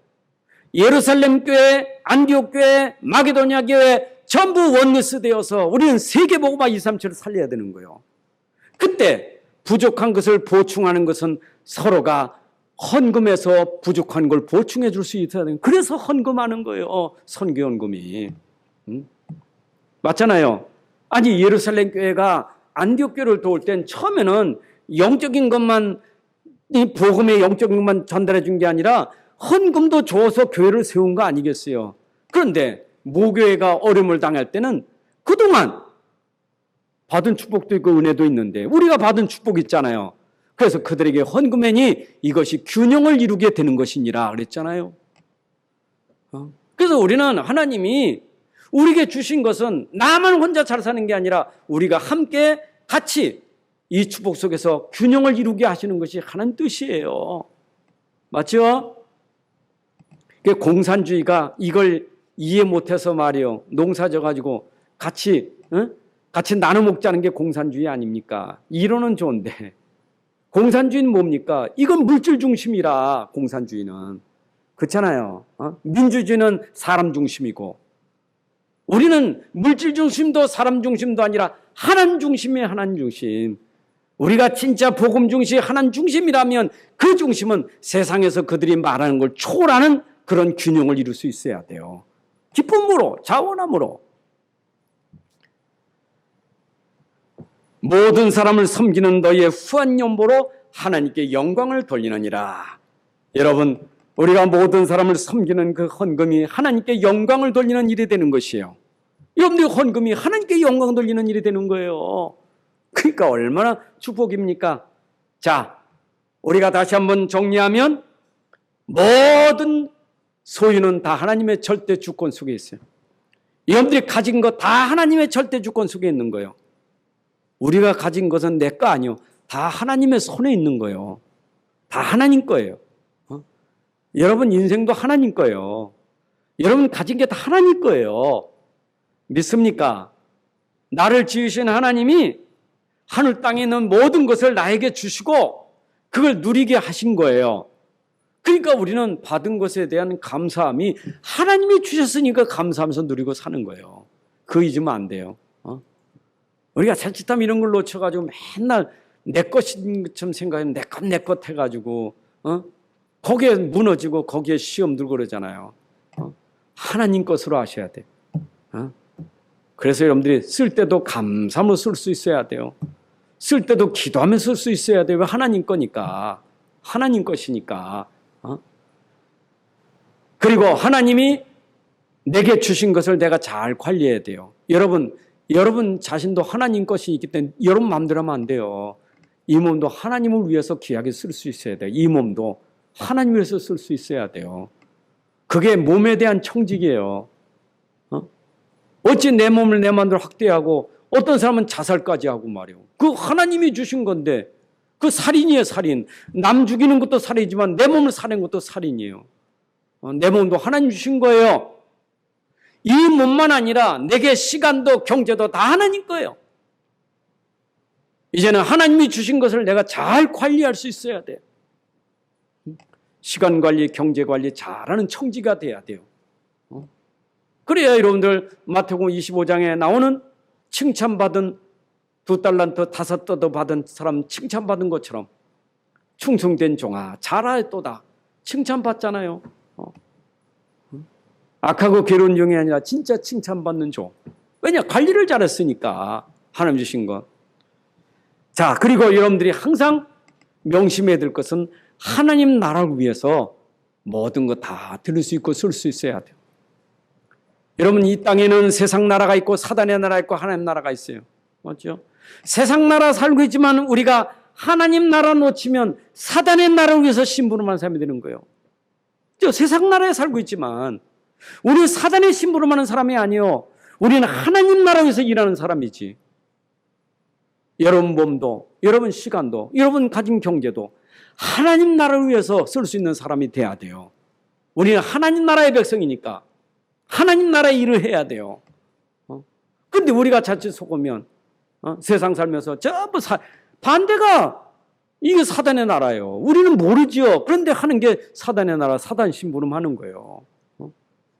예루살렘 교회, 안디옥 교회, 마게도냐 교회 전부 원리스 되어서 우리는 세계복음화 237을 살려야 되는 거예요. 그때 부족한 것을 보충하는 것은 서로가 헌금에서 부족한 걸 보충해 줄 수 있어야 돼요. 그래서 헌금하는 거예요. 선교헌금이. 맞잖아요. 아니, 예루살렘 교회가 안디옥 교회를 도울 땐 처음에는 영적인 것만, 이 복음의 영적인 것만 전달해 준 게 아니라 헌금도 줘서 교회를 세운 거 아니겠어요? 그런데 모교회가 어려움을 당할 때는 그동안 받은 축복도 있고 은혜도 있는데 우리가 받은 축복이 있잖아요. 그래서 그들에게 헌금하니 이것이 균형을 이루게 되는 것이니라 그랬잖아요. 그래서 우리는 하나님이 우리에게 주신 것은 나만 혼자 잘 사는 게 아니라 우리가 함께 같이 이 축복 속에서 균형을 이루게 하시는 것이 하나님 뜻이에요. 맞죠? 공산주의가 이걸 이해 못해서 말이에요. 농사 져가지고 같이 나눠 먹자는 게 공산주의 아닙니까? 이론은 좋은데 공산주의는 뭡니까? 이건 물질 중심이라 공산주의는. 그렇잖아요. 민주주의는 사람 중심이고 우리는 물질 중심도 사람 중심도 아니라 하나님 중심이에요. 하나님 중심. 우리가 진짜 복음 중심, 하나님 중심이라면 그 중심은 세상에서 그들이 말하는 걸 초월하는 그런 균형을 이룰 수 있어야 돼요. 기쁨으로, 자원함으로. 모든 사람을 섬기는 너희의 후한 연보로 하나님께 영광을 돌리느니라. 여러분, 우리가 모든 사람을 섬기는 그 헌금이 하나님께 영광을 돌리는 일이 되는 것이에요. 여러분들 헌금이 하나님께 영광 돌리는 일이 되는 거예요. 그러니까 얼마나 축복입니까? 자, 우리가 다시 한번 정리하면 모든 소유는 다 하나님의 절대 주권 속에 있어요. 여러분들이 가진 것 다 하나님의 절대 주권 속에 있는 거예요. 우리가 가진 것은 내 거 아니요. 다 하나님의 손에 있는 거예요. 다 하나님 거예요. 여러분 인생도 하나님 거예요. 여러분 가진 게 다 하나님 거예요. 믿습니까? 나를 지으신 하나님이 하늘 땅에 있는 모든 것을 나에게 주시고 그걸 누리게 하신 거예요. 그러니까 우리는 받은 것에 대한 감사함이 하나님이 주셨으니까 감사하면서 누리고 사는 거예요. 그거 잊으면 안 돼요. 우리가 자칫하면 이런 걸 놓쳐가지고 맨날 내 것인 것처럼 생각하면 내 것 해가지고 거기에 무너지고 거기에 시험 들고 그러잖아요. 하나님 것으로 하셔야 돼. 그래서 여러분들이 쓸 때도 감사함으로 쓸 수 있어야 돼요. 쓸 때도 기도하면서 쓸 수 있어야 돼요. 하나님 거니까. 하나님 것이니까. 그리고 하나님이 내게 주신 것을 내가 잘 관리해야 돼요. 여러분 자신도 하나님 것이 있기 때문에 여러분 마음대로 하면 안 돼요. 이 몸도 하나님을 위해서 귀하게 쓸 수 있어야 돼요. 이 몸도 하나님 위해서 쓸 수 있어야 돼요. 그게 몸에 대한 청직이에요. 어찌 내 몸을 내 마음대로 확대하고 어떤 사람은 자살까지 하고 말이에요. 그 하나님이 주신 건데 그 살인이에요. 살인. 남 죽이는 것도 살인이지만 내 몸을 살인 것도 살인이에요. 내 몸도 하나님 주신 거예요. 이 몸만 아니라 내게 시간도 경제도 다 하나님 거예요. 이제는 하나님이 주신 것을 내가 잘 관리할 수 있어야 돼. 시간 관리, 경제 관리 잘하는 청지가 돼야 돼요. 그래야 여러분들 마태복음 25장에 나오는 칭찬받은 2달란트 5더더 받은 사람 칭찬받은 것처럼 충성된 종아 잘하였도다 칭찬받잖아요. 악하고 괴로운 종이 아니라 진짜 칭찬받는 종. 왜냐? 관리를 잘했으니까 하나님 주신 것. 자, 그리고 여러분들이 항상 명심해야 될 것은 하나님 나라를 위해서 모든 거 다 들을 수 있고 쓸 수 있어야 돼요. 여러분, 이 땅에는 세상 나라가 있고 사단의 나라가 있고 하나님 나라가 있어요. 맞죠? 세상 나라 살고 있지만 우리가 하나님 나라 놓치면 사단의 나라를 위해서 심부름하는 사람이 되는 거예요. 세상 나라에 살고 있지만 우리는 사단의 심부름하는 사람이 아니요. 우리는 하나님 나라를 위해서 일하는 사람이지. 여러분 몸도, 여러분 시간도, 여러분 가진 경제도 하나님 나라를 위해서 쓸 수 있는 사람이 돼야 돼요. 우리는 하나님 나라의 백성이니까 하나님 나라의 일을 해야 돼요. 그런데 우리가 자칫 속으면 세상 살면서 전부 반대가 이게 사단의 나라예요. 우리는 모르지요. 그런데 하는 게 사단의 나라, 사단 심부름하는 거예요.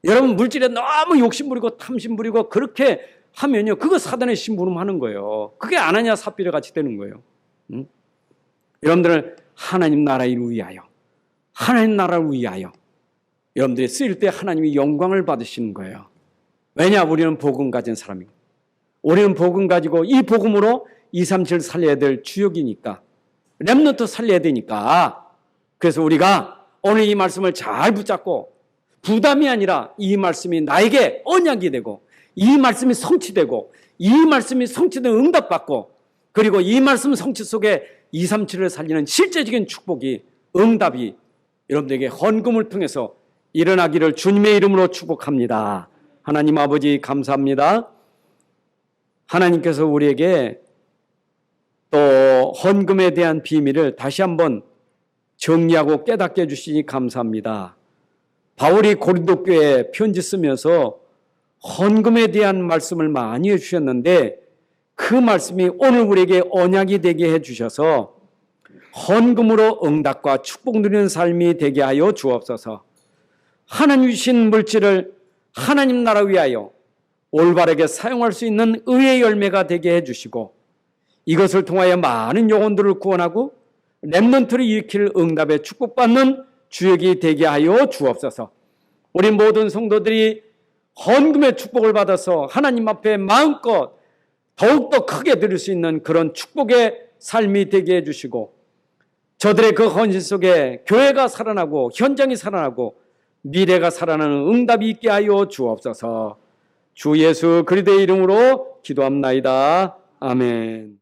여러분 물질에 너무 욕심부리고 탐심부리고 그렇게 하면요, 그거 사단의 심부름하는 거예요. 그게 안 하냐 삽비를 같이 되는 거예요. 여러분들은 하나님 나라를 위하여, 하나님 나라를 위하여 여러분들이 쓰일 때 하나님이 영광을 받으시는 거예요. 왜냐? 우리는 복음 가진 사람이고, 우리는 복음 가지고 이 복음으로 237 살려야 될 주역이니까, 렘넌트 살려야 되니까. 그래서 우리가 오늘 이 말씀을 잘 붙잡고 부담이 아니라 이 말씀이 나에게 언약이 되고, 이 말씀이 성취되고, 이 말씀이 성취된 응답받고, 그리고 이 말씀 성취 속에 237을 살리는 실제적인 축복이, 응답이 여러분들에게 헌금을 통해서 일어나기를 주님의 이름으로 축복합니다. 하나님 아버지 감사합니다. 하나님께서 우리에게 또 헌금에 대한 비밀을 다시 한번 정리하고 깨닫게 해주시니 감사합니다. 바울이 고린도 교회에 편지 쓰면서 헌금에 대한 말씀을 많이 해주셨는데 그 말씀이 오늘 우리에게 언약이 되게 해주셔서 헌금으로 응답과 축복 누리는 삶이 되게 하여 주옵소서. 하나님 주신 물질을 하나님 나라 위하여 올바르게 사용할 수 있는 의의 열매가 되게 해주시고, 이것을 통하여 많은 영혼들을 구원하고 렘넌트를 일으킬 응답에 축복받는 주역이 되게 하여 주옵소서. 우리 모든 성도들이 헌금의 축복을 받아서 하나님 앞에 마음껏 더욱더 크게 드릴 수 있는 그런 축복의 삶이 되게 해주시고, 저들의 그 헌신 속에 교회가 살아나고 현장이 살아나고 미래가 살아나는 응답이 있게 하여 주옵소서. 주 예수 그리스도의 이름으로 기도합나이다. 아멘.